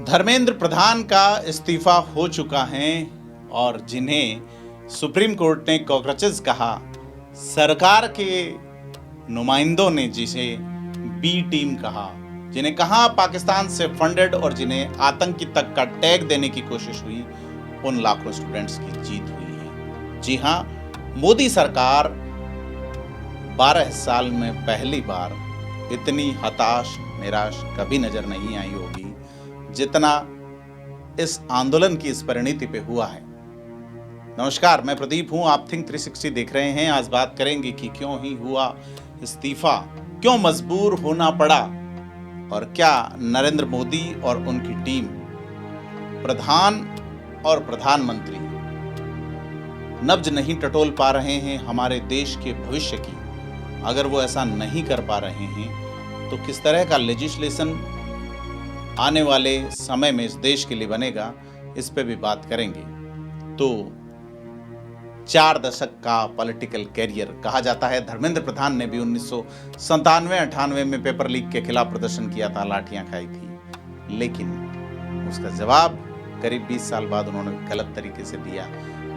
धर्मेंद्र प्रधान का इस्तीफा हो चुका है और जिन्हें सुप्रीम कोर्ट ने कॉकरोचेस कहा, सरकार के नुमाइंदों ने जिसे बी टीम कहा, जिन्हें कहा पाकिस्तान से फंडेड और जिन्हें आतंकी तक का टैग देने की कोशिश हुई, उन लाखों स्टूडेंट्स की जीत हुई है। जी हां, मोदी सरकार 12 साल में पहली बार इतनी हताश निराश कभी नजर नहीं आई होगी जितना इस आंदोलन की इस परिणति पे हुआ है। नमस्कार, मैं प्रदीप हूं, आप थिंक 360 देख रहे हैं। आज बात करेंगे कि क्यों ही हुआ इस्तीफा, क्यों मजबूर होना पड़ा और क्या नरेंद्र मोदी और उनकी टीम, प्रधान और प्रधानमंत्री नब्ज नहीं टटोल पा रहे हैं हमारे देश के भविष्य की। अगर वो ऐसा नहीं कर पा रहे हैं तो किस तरह का लेजिस्लेशन आने वाले समय में इस देश के लिए बनेगा, इस पे भी बात करेंगे। तो 4 दशक का पॉलिटिकल कैरियर कहा जाता है। धर्मेंद्र प्रधान ने भी 1997-98 में पेपर लीक के खिलाफ प्रदर्शन किया था, लाठियां खाई थी, लेकिन उसका जवाब करीब 20 साल बाद उन्होंने गलत तरीके से दिया।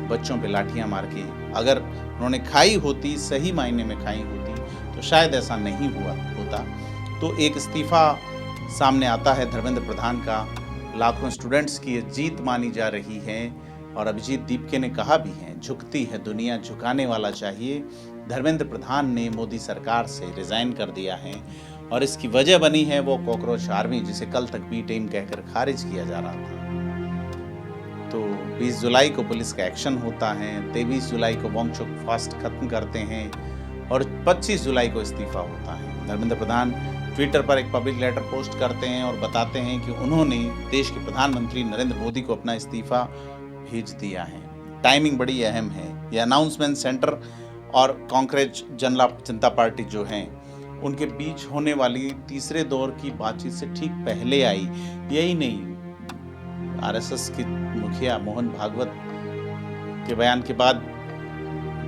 बच्चों पे लाठियां मार के अगर उन्होंने खाई होती, सही मायने में खाई होती, तो शायद ऐसा नहीं हुआ होता। तो एक इस्तीफा सामने आता है धर्मेंद्र प्रधान का। लाखों स्टूडेंट्स की ये जीत मानी जा रही है और अभिजीत दीपके ने कहा भी है, झुकती है दुनिया, झुकाने वाला चाहिए। धर्मेंद्र प्रधान ने मोदी सरकार से रिजाइन कर दिया है और इसकी वजह बनी है वो कॉकरोच आर्मी, जिसे कल तक बी टीम कहकर खारिज किया जा रहा था। तो 20 जुलाई को पुलिस का एक्शन होता है, 23 जुलाई को वांगचुक फास्ट खत्म करते हैं और 25 जुलाई को इस्तीफा होता है। धर्मेंद्र प्रधान ट्विटर पर एक पब्लिक लेटर पोस्ट करते हैं और बताते हैं कि उन्होंने देश के प्रधानमंत्री नरेंद्र मोदी को अपना इस्तीफा भेज दिया है। टाइमिंग बड़ी अहम है। यह अनाउंसमेंट सेंटर और कांग्रेस जनता पार्टी जो हैं, उनके बीच होने वाली तीसरे दौर की बातचीत से ठीक पहले आई। यही नहीं, आरएसएस के मुखिया मोहन भागवत के बयान के बाद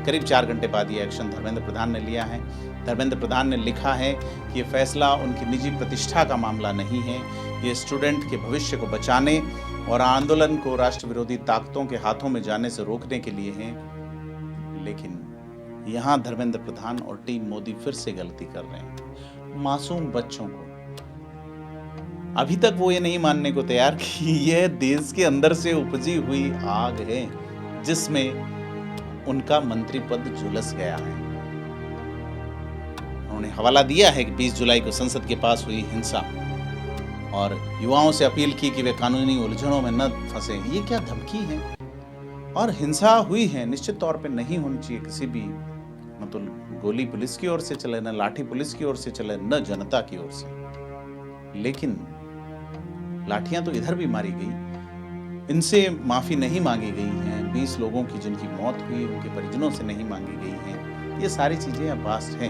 करीब 4 घंटे बाद ये एक्शन धर्मेंद्र प्रधान ने लिया है। धर्मेंद्र प्रधान ने लिखा है कि ये फैसला उनकी निजी प्रतिष्ठा का मामला नहीं है, ये स्टूडेंट के भविष्य को बचाने और आंदोलन को राष्ट्र विरोधी ताकतों के हाथों में जाने से रोकने के लिए है। लेकिन यहाँ धर्मेंद्र प्रधान और टीम मोदी फिर से गलती कर रहे हैं। मासूम बच्चों को अभी तक वो ये नहीं मानने को तैयार कि यह देश के अंदर से उपजी हुई आग है जिसमें उनका मंत्री पद झुलस गया है। उन्होंने हवाला दिया है कि 20 जुलाई को संसद के पास हुई हिंसा और युवाओं से अपील की कि वे कानूनी उलझनों में न फंसे। ये क्या धमकी है? और हिंसा हुई है, निश्चित तौर पे नहीं होनी चाहिए किसी भी, मतलब गोली पुलिस की ओर से चले, न लाठी पुलिस की ओर से चले, न जनता की ओर से। लेकिन लाठियां तो इधर भी मारी गई, इनसे माफी नहीं मांगी गई है। 20 लोगों की जिनकी मौत हुई, उनके परिजनों से नहीं मांगी गई है। ये सारी चीजें अब पास्ट हैं।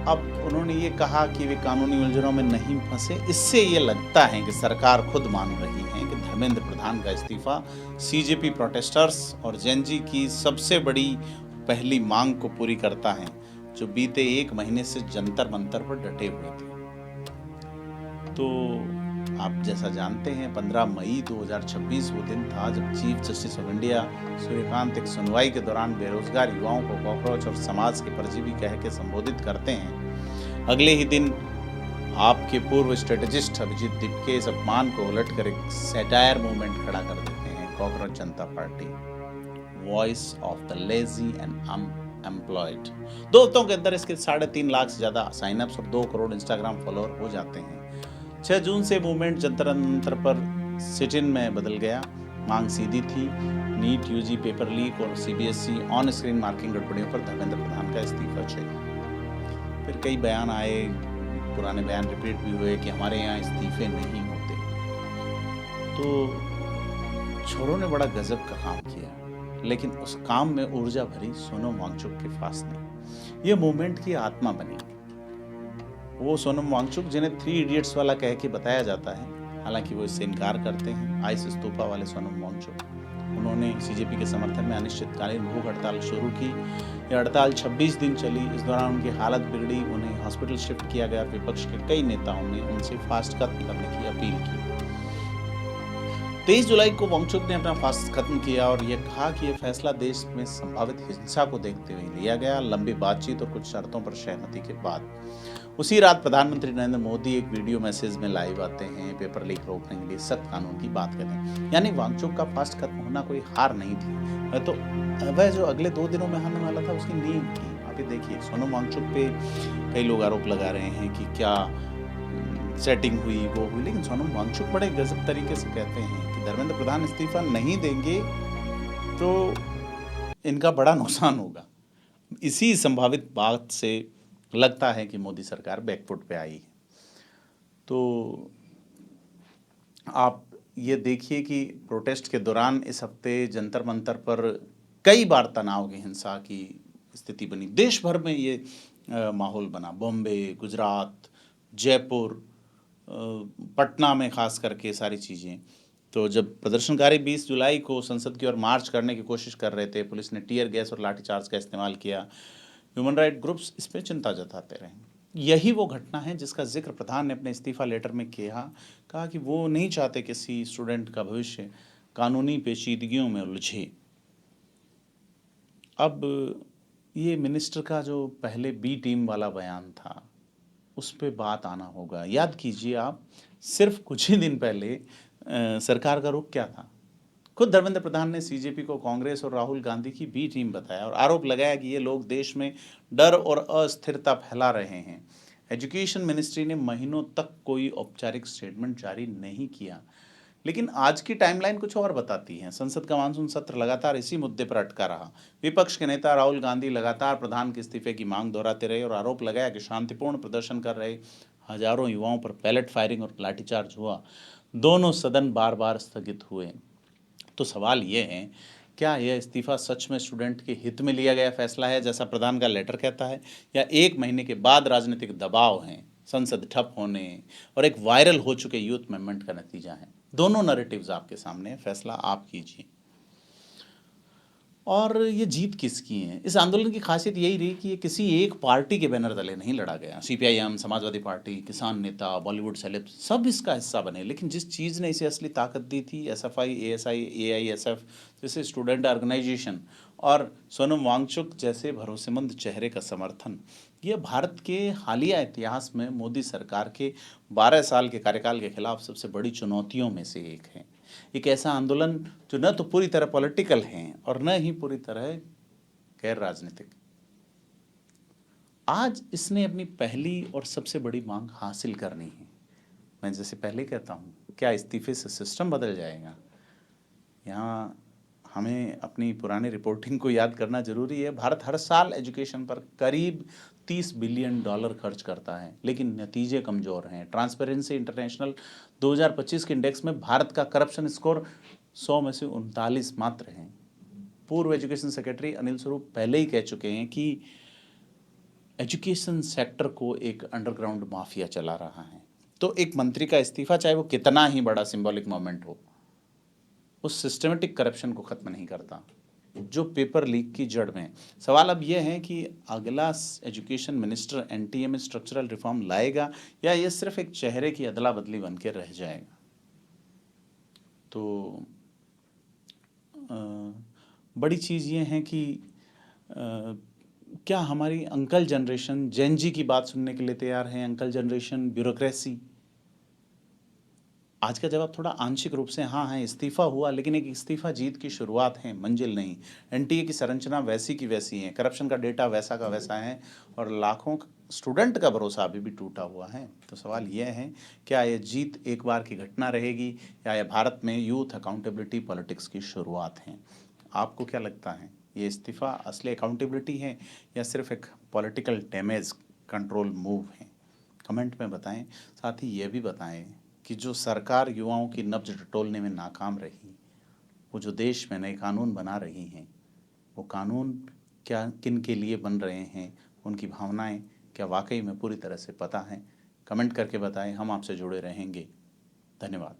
अब उन्होंने ये कहा कि वे कानूनी उलझनों में नहीं फंसे। इससे ये लगता है कि सरकार खुद मान रही है कि धर्मेंद्र प्रधान का इस्तीफा सीजेपी प्रोटेस्टर्स और जेनजी की सबसे बड़ी पहली मांग को पूरी करता है, जो बीते 1 महीने से जंतर मंतर पर डटे हुए थे। तो आप जैसा जानते हैं, 15 मई 2026 वो दिन था जब chief justice of India Suryakant एक सुनवाई के दौरान बेरोजगार युवाओं को कॉकरोच और समाज के परजीवी कह के संबोधित करते हैं। अगले ही दिन आपके पूर्व स्ट्रेटेजिस्ट अभिजीत दीपके इस अपमान को उलटकर एक सैटायर मूवमेंट खड़ा कर देते हैं, cockroach Janata party, voice of the lazy and unemployed. 2 हफ्तों के अंदर इसके 3.5 लाख से ज्यादा साइनअप्स और 2 करोड़ इंस्टाग्राम फॉलोअर हो जाते हैं। 6 जून से मूवमेंट जंतर मंतर पर सिट इन में बदल गया। मांग सीधी थी, नीट यूजी पेपर लीक और सीबीएसई ऑन स्क्रीन मार्किंग गड़बड़ियों पर धर्मेंद्र प्रधान का इस्तीफा चाहिए। फिर कई बयान आए, पुराने बयान रिपीट भी हुए कि हमारे यहाँ इस्तीफे नहीं होते। तो छोरों ने बड़ा गजब का काम किया, लेकिन उस काम में ऊर्जा भरी सोनम वांगचुक के पास नहीं। ये मूवमेंट की आत्मा बनी वो सोनम वांगचुक, जिन्हें 3 इडियट्स वाला कह के बताया जाता है, हालांकि वो इससे इनकार करते हैं। आइस स्तूपा वाले सोनम वांगचुक उन्होंने सीजेपी के समर्थन में अनिश्चितकालीन भूख हड़ताल शुरू की। यह हड़ताल 26 दिन चली। इस दौरान उनकी हालत बिगड़ी, उन्हें हॉस्पिटल शिफ्ट किया गया। विपक्ष के कई नेताओं ने उनसे फास्ट खत्म करने की अपील की। 23 जुलाई को वांगचुक ने अपना फास्ट खत्म किया और यह कहा कि यह फैसला देश में संभावित हिंसा को देखते हुए लिया गया, लंबी बातचीत और कुछ शर्तों पर सहमति के बाद। उसी रात प्रधानमंत्री नरेंद्र मोदी एक वीडियो मैसेज में लाइव आते हैं, पेपर लीक रोकने के लिए सख्त कानून की बात करते हैं। यानी वांगचुक का फास्ट खत्म होना कोई हार नहीं थी, तो वह जो अगले 2 दिनों में होने वाला था उसकी नींव थी। आप ये देखिए, सोनम वांगचुक पे कई लोग आरोप लगा रहे हैं कि क्या सेटिंग हुई, वो हुई, लेकिन सोनम वांगचुक बड़े गजब तरीके से कहते हैं कि धर्मेंद्र प्रधान इस्तीफा नहीं देंगे तो इनका बड़ा नुकसान होगा। इसी संभावित बात से लगता है कि मोदी सरकार बैकफुट पे आई है। तो आप ये देखिए कि प्रोटेस्ट के दौरान इस हफ्ते जंतर मंतर पर कई बार तनाव की हिंसा की स्थिति बनी। देश भर में ये माहौल बना। बॉम्बे, गुजरात, जयपुर, पटना में खास करके सारी चीज़ें। तो जब प्रदर्शनकारी 20 जुलाई को संसद की ओर मार्च करने की कोशिश कर रहे थे, पुलिस ने टीयर गैस और लाठीचार्ज का इस्तेमाल किया। ह्यूमन राइट ग्रुप्स इस पर चिंता जताते रहे। यही वो घटना है जिसका जिक्र प्रधान ने अपने इस्तीफा लेटर में किया। कहा कि वो नहीं चाहते किसी स्टूडेंट का भविष्य कानूनी पेचीदगियों में उलझे। अब ये मिनिस्टर का जो पहले बी टीम वाला बयान था, उस पे बात आना होगा। याद कीजिए आप, सिर्फ कुछ ही दिन पहले सरकार का रुख क्या था। खुद धर्मेंद्र प्रधान ने सीजेपी को कांग्रेस और राहुल गांधी की बी टीम बताया और आरोप लगाया कि ये लोग देश में डर और अस्थिरता फैला रहे हैं। एजुकेशन मिनिस्ट्री ने महीनों तक कोई औपचारिक स्टेटमेंट जारी नहीं किया, लेकिन आज की टाइमलाइन कुछ और बताती है। संसद का मानसून सत्र लगातार इसी मुद्दे पर अटका रहा। विपक्ष के नेता राहुल गांधी लगातार प्रधान के इस्तीफे की मांग दोहराते रहे और आरोप लगाया कि शांतिपूर्ण प्रदर्शन कर रहे हजारों युवाओं पर पैलेट फायरिंग और लाठीचार्ज हुआ। दोनों सदन बार बार स्थगित हुए। तो सवाल ये है, क्या यह इस्तीफा सच में स्टूडेंट के हित में लिया गया फैसला है जैसा प्रधान का लेटर कहता है, या 1 महीने के बाद राजनीतिक दबाव है, संसद ठप होने और एक वायरल हो चुके यूथ मूवमेंट का नतीजा है? दोनों नैरेटिव्स आपके सामने है, फैसला आप कीजिए। और ये जीत किसकी है? इस आंदोलन की खासियत यही रही कि ये किसी एक पार्टी के बैनर तले नहीं लड़ा गया। सीपीआईएम, समाजवादी पार्टी, किसान नेता, बॉलीवुड सेलेब सब इसका हिस्सा बने, लेकिन जिस चीज़ ने इसे असली ताकत दी थी, एसएफआई, एएसआई, एआईएसएफ जैसे स्टूडेंट ऑर्गेनाइजेशन और सोनम वांगचुक जैसे भरोसेमंद चेहरे का समर्थन, ये भारत के हालिया इतिहास में मोदी सरकार के 12 साल के कार्यकाल के खिलाफ सबसे बड़ी चुनौतियों में से एक है। एक ऐसा आंदोलन जो न तो पूरी तरह पॉलिटिकल है और न ही पूरी तरह गैर राजनीतिक। आज इसने अपनी पहली और सबसे बड़ी मांग हासिल करनी है। मैं जैसे पहले कहता हूँ, क्या इस्तीफे से सिस्टम बदल जाएगा? यहाँ हमें अपनी पुरानी रिपोर्टिंग को याद करना जरूरी है। भारत हर साल एजुकेशन पर करीब $30 बिलियन खर्च करता है, लेकिन नतीजे कमज़ोर हैं। ट्रांसपेरेंसी इंटरनेशनल 2025 के इंडेक्स में भारत का करप्शन स्कोर 100 में से 39 मात्र हैं। पूर्व एजुकेशन सेक्रेटरी अनिल स्वरूप पहले ही कह चुके हैं कि एजुकेशन सेक्टर को एक अंडरग्राउंड माफिया चला रहा है। तो एक मंत्री का इस्तीफा, चाहे वो कितना ही बड़ा सिंबॉलिक मोमेंट हो, उस सिस्टमेटिक करप्शन को ख़त्म नहीं करता जो पेपर लीक की जड़ में। सवाल अब यह है कि अगला एजुकेशन मिनिस्टर एनटीए में स्ट्रक्चरल रिफॉर्म लाएगा या ये सिर्फ एक चेहरे की अदला बदली बन के रह जाएगा। तो बड़ी चीज़ ये है कि क्या हमारी अंकल जनरेशन जेन जी की बात सुनने के लिए तैयार है? Uncle generation, bureaucracy? आज का जवाब थोड़ा आंशिक रूप से हाँ है। इस्तीफा हुआ, लेकिन एक इस्तीफा जीत की शुरुआत है, मंजिल नहीं। एनटीए की संरचना वैसी की वैसी है, करप्शन का डेटा वैसा का वैसा है और लाखों स्टूडेंट का भरोसा अभी भी टूटा हुआ है। तो सवाल यह है, क्या यह जीत एक बार की घटना रहेगी या यह भारत में यूथ अकाउंटेबिलिटी पॉलिटिक्स की शुरुआत है? आपको क्या लगता है, ये इस्तीफा असली अकाउंटेबिलिटी है या सिर्फ एक पॉलिटिकल डैमेज कंट्रोल मूव है? कमेंट में बताएं। साथ ही ये भी बताएं कि जो सरकार युवाओं की नब्ज टटोलने में नाकाम रही, वो जो देश में नए कानून बना रही हैं, वो कानून क्या किन के लिए बन रहे हैं, उनकी भावनाएं क्या वाकई में पूरी तरह से पता हैं? कमेंट करके बताएं, हम आपसे जुड़े रहेंगे। धन्यवाद।